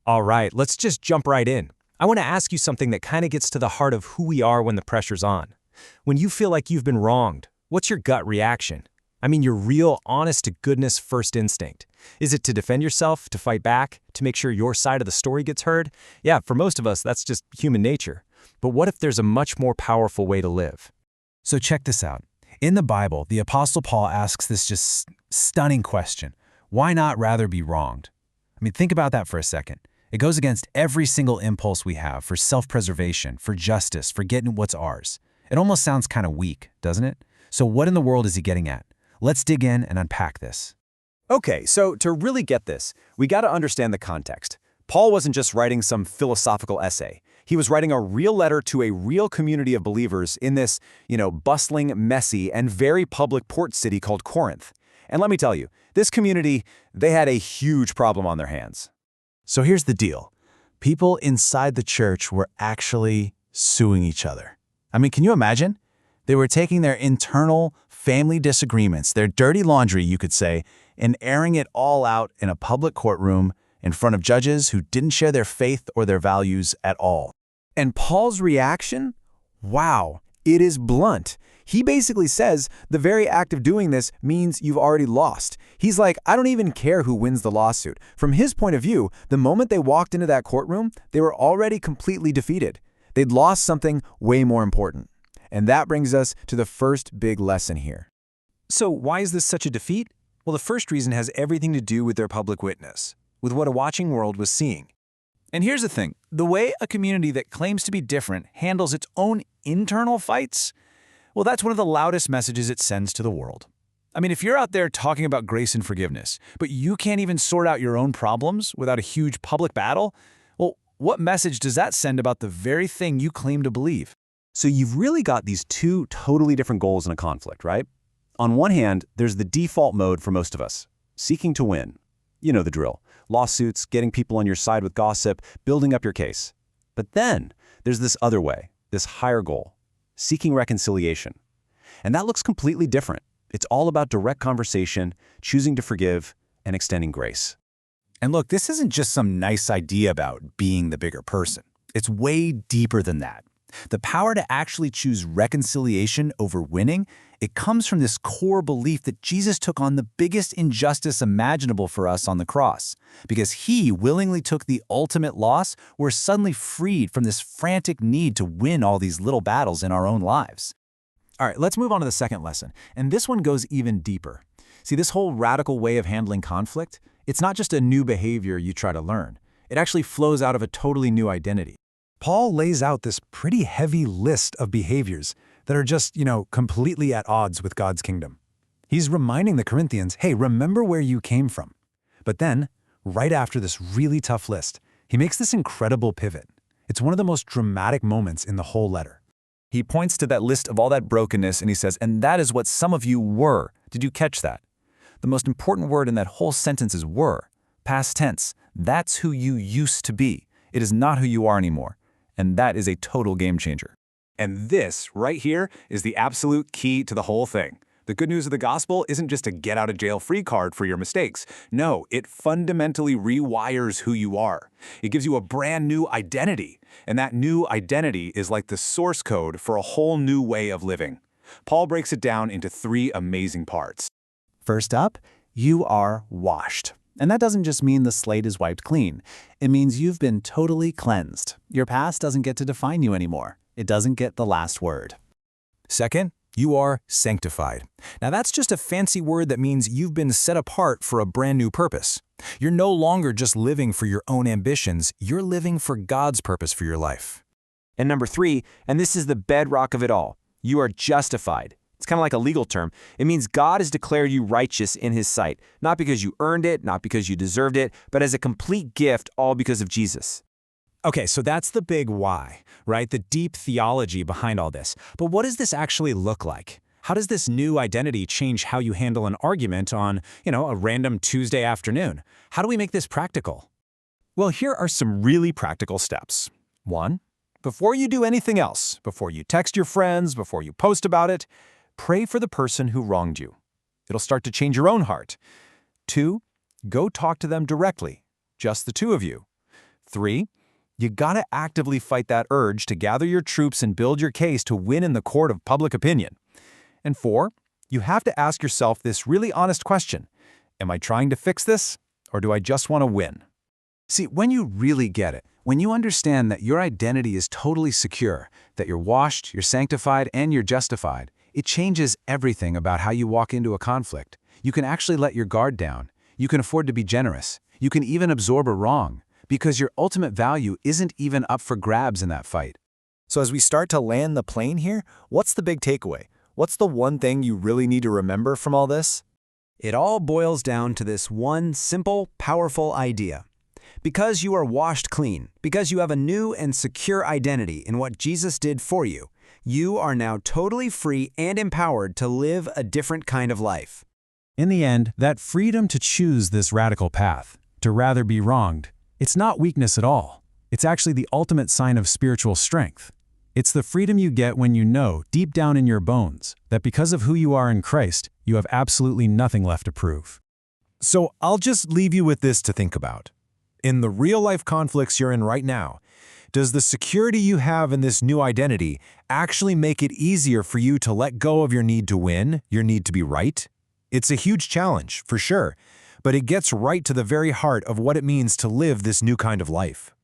All right, let's just jump right in. I want to ask you something that kind of gets to the heart of who we are when the pressure's on. When you feel like you've been wronged, what's your gut reaction? I mean, your real, honest-to-goodness first instinct. Is it to defend yourself, to fight back, to make sure your side of the story gets heard? Yeah, for most of us, that's just human nature. But what if there's a much more powerful way to live? So check this out. In the Bible, the Apostle Paul asks this just stunning question. Why not rather be wronged? I mean, think about that for a second. It goes against every single impulse we have for self-preservation, for justice, for getting what's ours. It almost sounds kind of weak, doesn't it? So what in the world is he getting at? Let's dig in and unpack this. Okay, so to really get this, we got to understand the context. Paul wasn't just writing some philosophical essay. He was writing a real letter to a real community of believers in this, bustling, messy, and very public port city called Corinth. And let me tell you, this community, they had a huge problem on their hands. So here's the deal. People inside the church were actually suing each other. I mean, can you imagine? They were taking their internal family disagreements, their dirty laundry, you could say, and airing it all out in a public courtroom in front of judges who didn't share their faith or their values at all. And Paul's reaction? Wow, it is blunt. He basically says the very act of doing this means you've already lost. He's like, I don't even care who wins the lawsuit. From his point of view, the moment they walked into that courtroom, they were already completely defeated. They'd lost something way more important. And that brings us to the first big lesson here. So why is this such a defeat? Well, the first reason has everything to do with their public witness, with what a watching world was seeing. And here's the thing. The way a community that claims to be different handles its own internal fights, well, that's one of the loudest messages it sends to the world. I mean, if you're out there talking about grace and forgiveness, but you can't even sort out your own problems without a huge public battle, well, what message does that send about the very thing you claim to believe? So you've really got these two totally different goals in a conflict, right? On one hand, there's the default mode for most of us, seeking to win. You know the drill. Lawsuits, getting people on your side with gossip, building up your case. But then there's this other way, this higher goal, seeking reconciliation. And that looks completely different. It's all about direct conversation, choosing to forgive, and extending grace. And look, this isn't just some nice idea about being the bigger person. It's way deeper than that. The power to actually choose reconciliation over winning, it comes from this core belief that Jesus took on the biggest injustice imaginable for us on the cross. Because he willingly took the ultimate loss, we're suddenly freed from this frantic need to win all these little battles in our own lives. All right, let's move on to the second lesson. And this one goes even deeper. See, this whole radical way of handling conflict, it's not just a new behavior you try to learn. It actually flows out of a totally new identity. Paul lays out this pretty heavy list of behaviors that are just, completely at odds with God's kingdom. He's reminding the Corinthians, hey, remember where you came from. But then, right after this really tough list, he makes this incredible pivot. It's one of the most dramatic moments in the whole letter. He points to that list of all that brokenness and he says, and that is what some of you were. Did you catch that? The most important word in that whole sentence is were. Past tense. That's who you used to be. It is not who you are anymore. And that is a total game changer. And this, right here, is the absolute key to the whole thing. The good news of the gospel isn't just a get-out-of-jail-free card for your mistakes. No, it fundamentally rewires who you are. It gives you a brand new identity. And that new identity is like the source code for a whole new way of living. Paul breaks it down into three amazing parts. First up, you are washed. And that doesn't just mean the slate is wiped clean. It means you've been totally cleansed. Your past doesn't get to define you anymore. It doesn't get the last word. Second, you are sanctified. Now that's just a fancy word that means you've been set apart for a brand new purpose. You're no longer just living for your own ambitions, you're living for God's purpose for your life. And number three, and this is the bedrock of it all, you are justified. It's kind of like a legal term. It means God has declared you righteous in his sight, not because you earned it, not because you deserved it, but as a complete gift, all because of Jesus. Okay, so that's the big why, right? The deep theology behind all this. But what does this actually look like? How does this new identity change how you handle an argument on, a random Tuesday afternoon? How do we make this practical? Well, here are some really practical steps. 1, before you do anything else, before you text your friends, before you post about it, pray for the person who wronged you. It'll start to change your own heart. 2, go talk to them directly, just the two of you. 3. You gotta actively fight that urge to gather your troops and build your case to win in the court of public opinion. And 4. You have to ask yourself this really honest question. Am I trying to fix this, or do I just want to win? See, when you really get it, when you understand that your identity is totally secure, that you're washed, you're sanctified, and you're justified, it changes everything about how you walk into a conflict. You can actually let your guard down. You can afford to be generous. You can even absorb a wrong, because your ultimate value isn't even up for grabs in that fight. So as we start to land the plane here, what's the big takeaway? What's the one thing you really need to remember from all this? It all boils down to this one simple, powerful idea. Because you are washed clean, because you have a new and secure identity in what Jesus did for you, you are now totally free and empowered to live a different kind of life. In the end, that freedom to choose this radical path, to rather be wronged, it's not weakness at all. It's actually the ultimate sign of spiritual strength. It's the freedom you get when you know, deep down in your bones, that because of who you are in Christ, you have absolutely nothing left to prove. So I'll just leave you with this to think about. In the real-life conflicts you're in right now, does the security you have in this new identity actually make it easier for you to let go of your need to win, your need to be right? It's a huge challenge, for sure, but it gets right to the very heart of what it means to live this new kind of life.